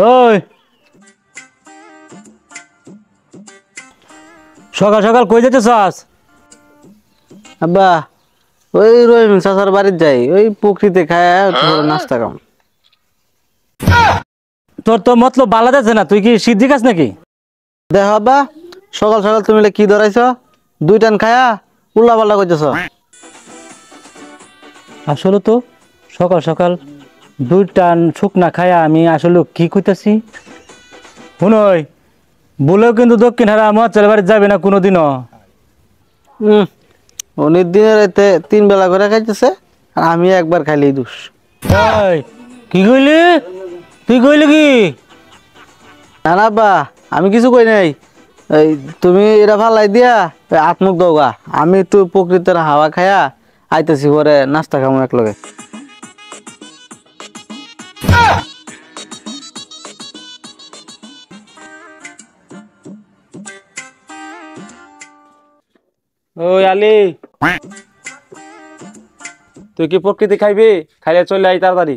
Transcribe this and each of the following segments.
ওই সকাল সকাল কই যেতে চাস? আব্বা ওই রহিম চাচার বাড়ির যাই, ওই পুকুরিতে খায় নাস্তা কাম। তোর তো মতলব বালা যাচ্ছে না, তুই কি সিদ্ধি খাস নাকি? দেখো আব্বা, সকাল সকাল তুমি কি ধরাইছ? দুই টান খায়া উল্লা পাল্লা করতেছ। আসলে তো সকাল সকাল দুই টান শুকনা খায়া আমি আসলে কি কইতাছি শুনই, বলেও কিন্তু দক্ষিণ হারা আমার ছেলে বাড়ি যাবে না কোনোদিনও। উনি দিনে রাইতে 3 বেলা করে খাইতেছে, আর আমি একবার খাইলেই দোষ। এই কি কইলি? তুই কইলি কি? না না আব্বা, আমি কিছু কই নাই। এই তুমি এটা ফালাই দিয়া আত্মুখ দৌগা, আমি তো প্রকৃতির হাওয়া খায়া আইতেছি, পরে নাস্তা খামো এক লগে। ওই আলি, তুই কি প্রকৃতি খাইবি? খাইলে চলে আই তাড়াতাড়ি।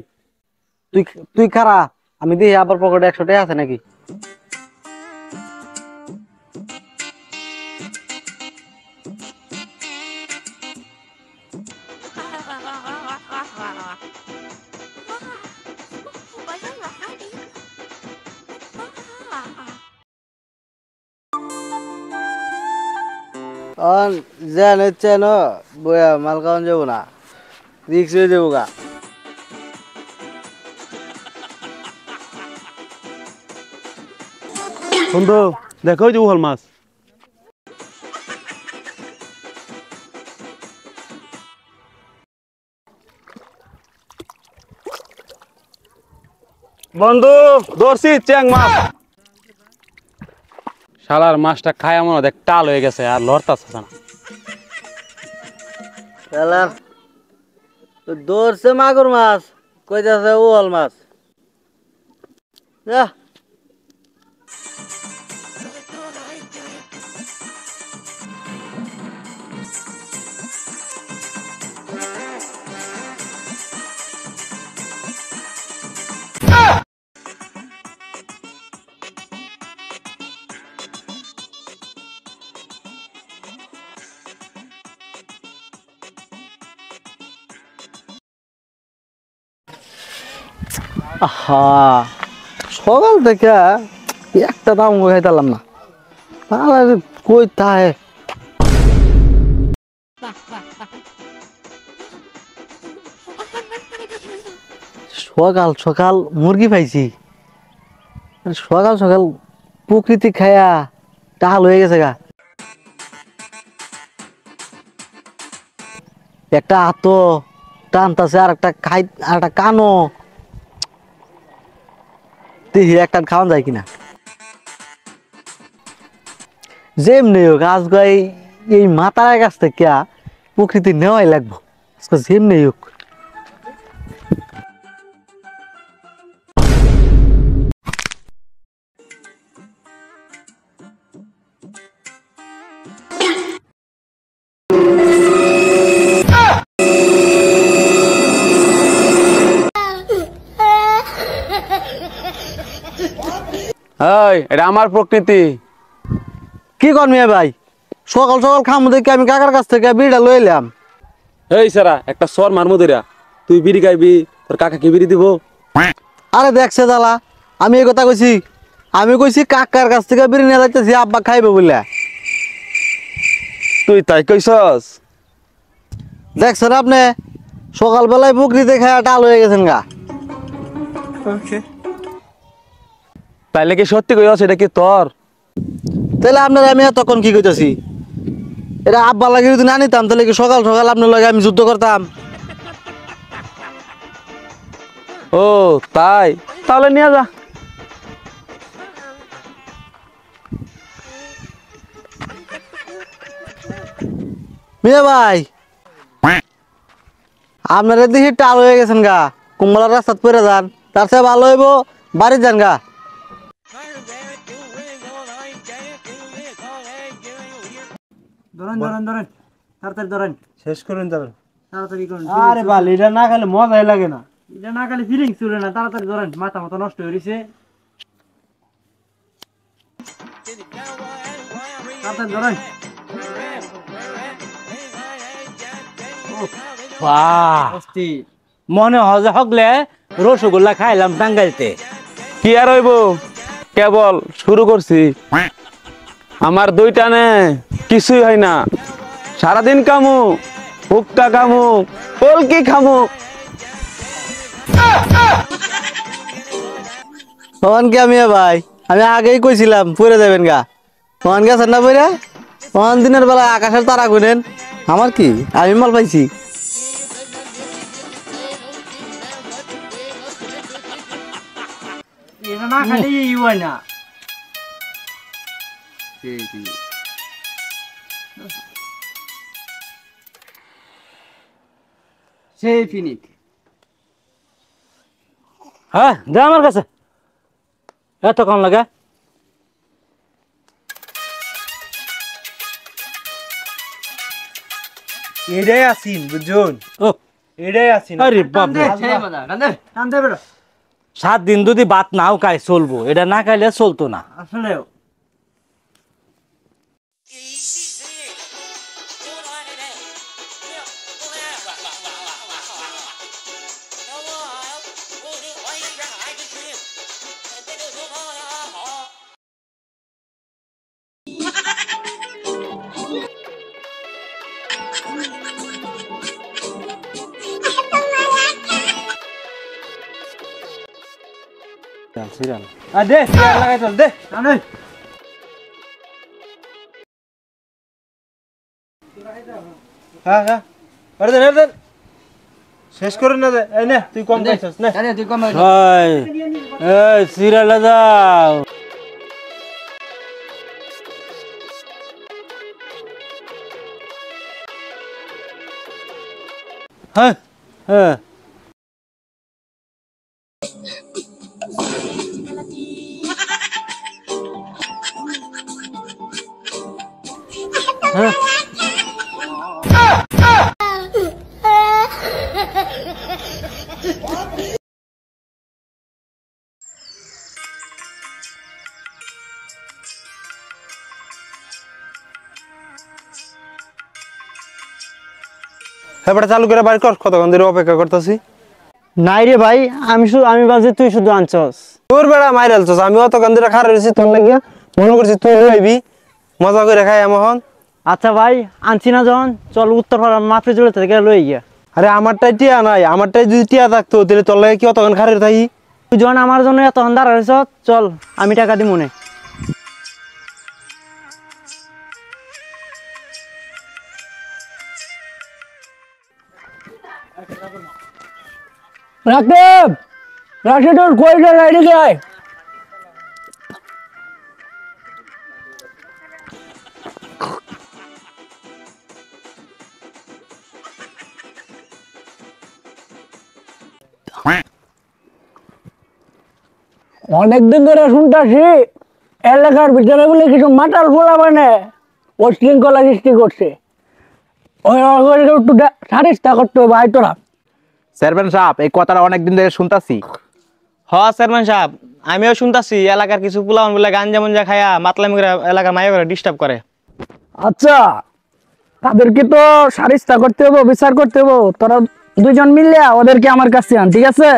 তুই তুই খারা, আমি দেখি আবার পকেটে 100 টাকা আছে নাকি। যেন ইচ্ছে ন বয়া মাল খাওয়ান যাবো না, রিক্স হয়ে যাবো গা। বন্ধু দেখো যে উহল মাছ। বন্ধু ধরছি চ্যাং মাছ। শালার মাছটা খায় মনে দেখ টাল হয়ে গেছে আর লড়তাছে না। ধরছে মাগুর মাছ, কইতাছে ওয়াল মাছ। আহা, সকাল থেকে একটা দাম খাইতালাম না, কই তাহে। সকাল সকাল মুরগি পাইছি, সকাল সকাল প্রকৃতি খায়া টাল হয়ে গেছে গা। একটা হাতো টানতাছে, আর একটা খাই, আর একটা কানো দেখি একটা খাওয়ান যায় কিনা। যেমনি হোক আজকে এই মাতার কাছ থেকে প্রকৃতি নেওয়াই লাগবো, যেমনি হোক। এই এটা আমার প্রকৃতি। কি করবি ভাই, সকাল সকাল খামো দেখে আমি কাকার কাছ থেকে বিড়িটা লই এলাম। এই সারা একটা সর মারমু দিরা, তুই বিড়ি খাইবি তোর কাকা কি বিড়ি দিব? আরে দেখছে দালা, আমি এই কথা কইছি? আমি কইছি কাকার কাছ থেকে বিড়ি নিয়ে যাইতেছি, আব্বা খাইবে বলে। তুই তাই কইছস? দেখছেন আপনি, সকালবেলায় পুকুরিতে খায়া টাল হয়ে গেছেন গা। তাইলে কি সত্যি কইছস এটা কি তোর? তাহলে আপনার আমি এতক্ষণ কি কইতেছি? এটা আব্বা লাগে যদি না নিতাম, তাহলে কি সকাল সকাল আপনার লাগে আমি যুদ্ধ করতাম? ও তাই, তাহলে নিয়ে যা। মিয়া ভাই, আপনারা দেখি টাল হয়ে গেছেন গা, কুম্বলার রাস্তাত পরে যান, তার চেয়ে ভালো হইব বাড়ি যান গা। ধরেন ধরেন ধরেন, তাড়াতাড়ি ধরেন, শেষ করেন যাবেন। তাড়াতাড়ি করেন। আরে বাল, এটা না খেলে মজাই লাগে না। এটা না খালি ফিলিংস চলে না, তাড়াতাড়ি ধরেন, মাথা মতো নষ্ট হয়ে গেছে। বাহ মনে হজে হকলে রসগোল্লা খাইলাম টাঙ্গাইতে। কি আর হইব, কেবল শুরু করছি। আমার দুইটা নে কিছুই হয় না, সারাদিন কামু, হুক্কা কামু, কলকি খামু। তখন কি আমি ভাই, আমি আগেই কইছিলাম পড়ে যাবেন গা, তখন গেছেন না পড়ে। তখন দিনের বেলা আকাশের তারা গুনেন, আমার কি আমি মাল পাইছি। এটা না খালি হয় না। সেই ফিনিক হ্যাঁ দে আমার কাছে, এত কম লাগে। এটাই আসিন বুঝুন, ও এটাই আসিন। আরে বাপ রে। কান্দে বেড়া 7 দিন যদি ভাত নাও খাই চলবো, এটা না খাইলে চলতো না। আসলেও দে লাগাই চল দে আনে হ্যাঁ হ্যাঁ আরে দে দে শেষ করে না দে। এই নে তুই কম খাইছস না, তুই কম হয় এই সিরিয়ালে যাও। হ্যাঁ হ্যাঁ হ্যাঁ হ্যাঁ বেটা চালু করে বাড়ি কর, কতক্ষণ ধরে অপেক্ষা করতেছি। নাই রে ভাই, আমি ভাবছি তুই শুধু আনছস। তোর বেড়া মাইর আলছস, আমি অতক্ষণ ধরে খারাপ রয়েছি তোর লাগিয়া, মনে করছি তুই লইবি মজা করে খাই এমন। আচ্ছা ভাই, আনছি না যখন, চল উত্তরপাড়া মাফি জুড়ে থেকে লই গিয়া। আরে আমারটাই টিয়া নাই, আমারটাই যদি টিয়া থাকতো তাহলে তোর লাগে কি অতক্ষণ খারাপ থাকি। তুই যখন আমার জন্য এত অন্ধার হয়েছ, চল আমি টাকা দি মনে। রাকিব রাশিদুল কইটা লাইনে যায়। অনেকদিন ধরে শুনতেছি এলাকার ভিতরে বলে কিছু মাতাল ফোলা মানে উশৃঙ্খলা সৃষ্টি করছে, ওই একটু সারিস্তা করতে হবে। আয় তোরা চেয়ারম্যান সাহেব, এই কথাটা অনেকদিন ধরে শুনতাছি। হ চেয়ারম্যান সাহেব, আমিও শুনতাছি এলাকার কিছু পোলাপান বলে গাঞ্জা মঞ্জা খায়া মাতলামি করে এলাকার মাইয়া করে ডিস্টার্ব করে। আচ্ছা তাদেরকে তো সারিস্তা করতে হবে, বিচার করতে হবে। তোরা দুজন মিলে ওদেরকে আমার কাছে আন, ঠিক আছে?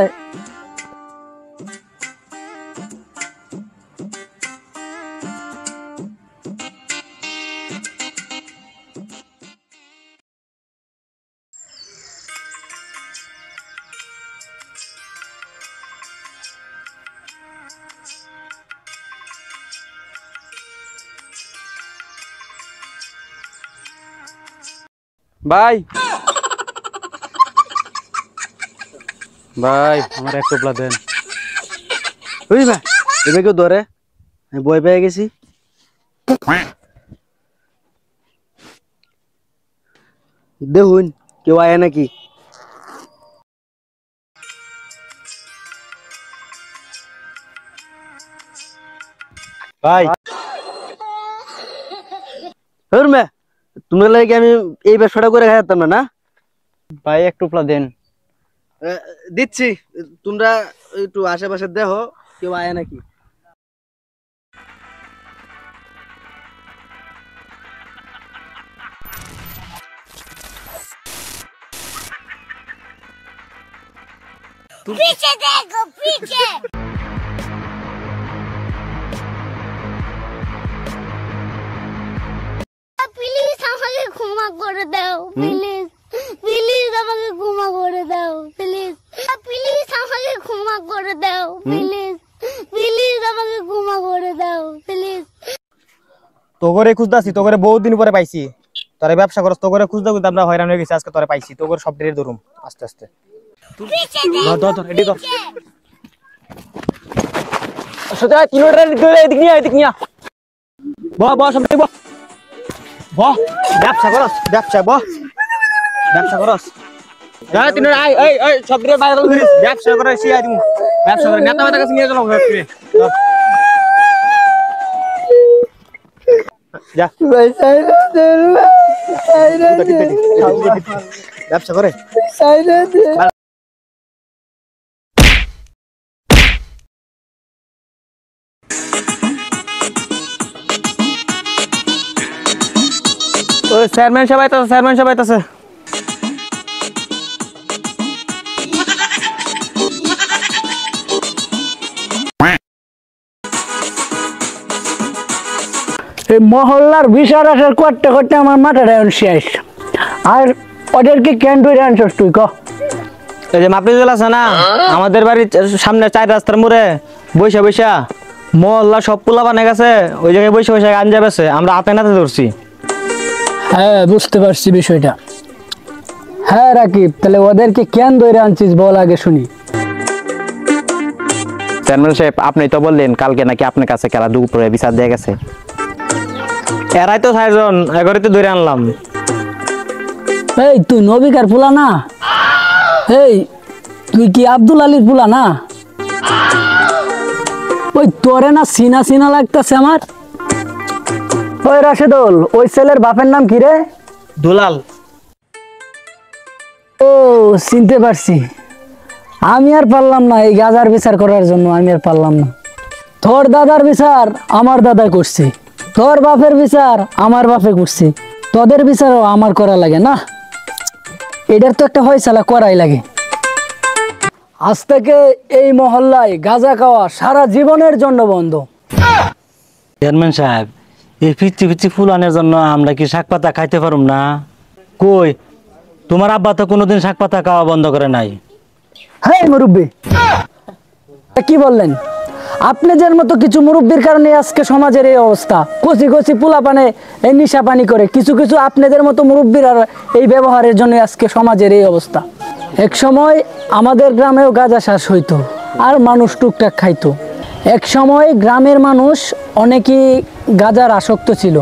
ভাই ভাই আমার এক টোপলা দেন। ওই ভাই, এবার কেউ ধরে, আমি বই পেয়ে গেছি। দেখুন কেউ আয় নাকি। ভাই মে তোমরা লাগে আমি এই ব্যবসাটা করে খাইতাম না। না ভাই, এক টুপলা দেন। দিচ্ছি, তোমরা একটু আশেপাশে দেখো কেউ আয় নাকি। पीछे देखो पीछे প্লিজ আমাকে ক্ষমা করে দাও প্লিজ প্লিজ আমাকে ক্ষমা করে দাও প্লিজ প্লিজ আমাকে ক্ষমা করে দাও প্লিজ প্লিজ আমাকে ক্ষমা করে দাও প্লিজ তোগরে খুঁজতাছি তোগরে বহুত দিন পরে পাইছি তোরে ব্যবসা করছ তোগরে খুঁজতে খুঁজতে আমরা হয়রান হয়ে গেছি আজকে তোরে পাইছি তোগর সব ডেরে ধরুম আস্তে আস্তে पीछे ধর এডি ধর সোজা কিলোমিটার ধরে এদিক নিয়ে বাহ সব বাহ ব্যবসা করস ব্যবসা করস যা তিন আই এই সব ডেরে বাইরে ধরিস ব্যবসা করে সি আই দিমু ব্যবসা করে নেতা মাথা কাছে নিয়ে চলো যা ব্যবসা করে ওই চেয়ারম্যান সাহেব আইতাছে এই মহল্লার বিচার আসার করতে করতে আমার মাথাটা এখন শেষ। আর ওদেরকে কেন ধরে আনছস তুই ক? এই যে মাপরিজুল আছে না আমাদের বাড়ির সামনে 4 রাস্তার মোড়ে বৈশা মহল্লা সব পোলা বানে গেছে ওই জায়গায় বৈশা গান যাবেছে আমরা হাতে নাতে ধরছি। হ্যাঁ বুঝতে পারছি বিষয়টা। হ্যাঁ রাকিব, তাহলে ওদেরকে কেন ধরে আনছিস বল আগে শুনি। চেয়ারম্যান সাহেব আপনি তো বললেন কালকে নাকি আপনার কাছে খেলা দুপুরে বিচার দিয়ে গেছে। এরাই তো 6 জন এগারোতে ধরে আনলাম। এই তুই নবিকার পোলা না? এই তুই কি আব্দুল আলীর পোলা না? ওই তোরে না চিনা লাগতেছে আমার। ওই রাশেদুল, ওই ছেলের বাপের নাম কি রে? দুলাল। ও চিনতে পারছি। আমি আর পারলাম না এই গাজার বিচার করার জন্য, আমি আর পারলাম না। তোর দাদার বিচার আমার দাদা করছে, তোর বাপের বিচার আমার বাপে করছে, তোদের বিচারও আমার করা লাগে না। এটার তো একটা ফয়সালা করাই লাগে। আজ থেকে এই মহল্লায় গাঁজা খাওয়া সারা জীবনের জন্য বন্ধ। চেয়ারম্যান সাহেব এই পিচ্ছি ফুলানের জন্য আমরা কি শাক পাতা খাইতে পারুম না? কই তোমার আব্বা তো কোনোদিন শাক পাতা খাওয়া বন্ধ করে নাই। হ্যাঁ মুরব্বী, কি বললেন? আপনাদের মতো কিছু মুরব্বীর কারণে আজকে সমাজের এই অবস্থা। কচি পোলা পানে এই নিশা পানি করে কিছু আপনাদের মতো মুরব্বীর আর এই ব্যবহারের জন্য আজকে সমাজের এই অবস্থা। এক সময় আমাদের গ্রামেও গাঁজা চাষ হইতো আর মানুষ টুকটাক খাইতো। এক সময় গ্রামের মানুষ অনেকেই গাঁজার আসক্ত ছিল।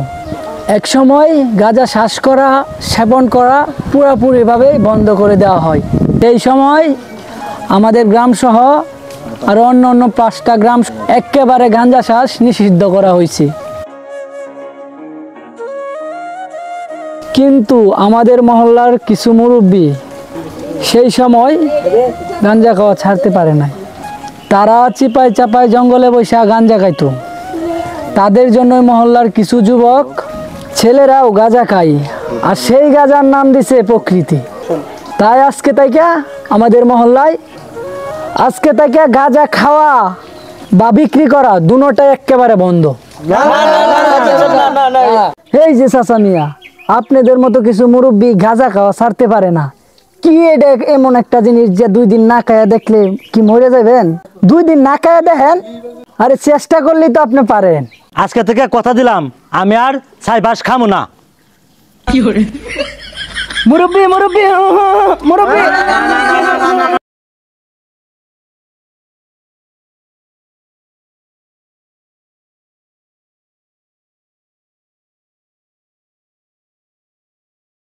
এক সময় গাঁজা চাষ করা সেবন করা পুরোপুরিভাবে বন্ধ করে দেওয়া হয়। এই সময় আমাদের গ্রাম সহ আর অন্য 5টা গ্রাম একেবারে গাঁজা চাষ নিষিদ্ধ করা হয়েছে। কিন্তু আমাদের মহল্লার কিছু মুরব্বী সেই সময় গাঁজা খাওয়া ছাড়তে পারে না। তারা চিপায় চাপায় জঙ্গলে বসে গাঁজা খাইতো। তাদের জন্য মহল্লার কিছু যুবক ছেলেরাও গাঁজা খায়, আর সেই গাঁজার নাম দিছে প্রকৃতি। তাই আজকে তাইকা আমাদের মহল্লায় গাঁজা খাওয়া বা বিক্রি করা দুটোটাই একেবারে বন্ধ। এই যে চাচা মিয়া, আপনাদের মতো কিছু মুরব্বী গাঁজা খাওয়া ছাড়তে পারে না। কি এটা এমন একটা জিনিস যে 2 দিন না খায়া দেখলে কি মরে যাবেন? 2 দিন না খায়া দেখেন, আরে চেষ্টা করলেই তো আপনি পারেন। আজকে থেকে কথা দিলাম আমি আর ছাই বাস খামু না। মুরব্বী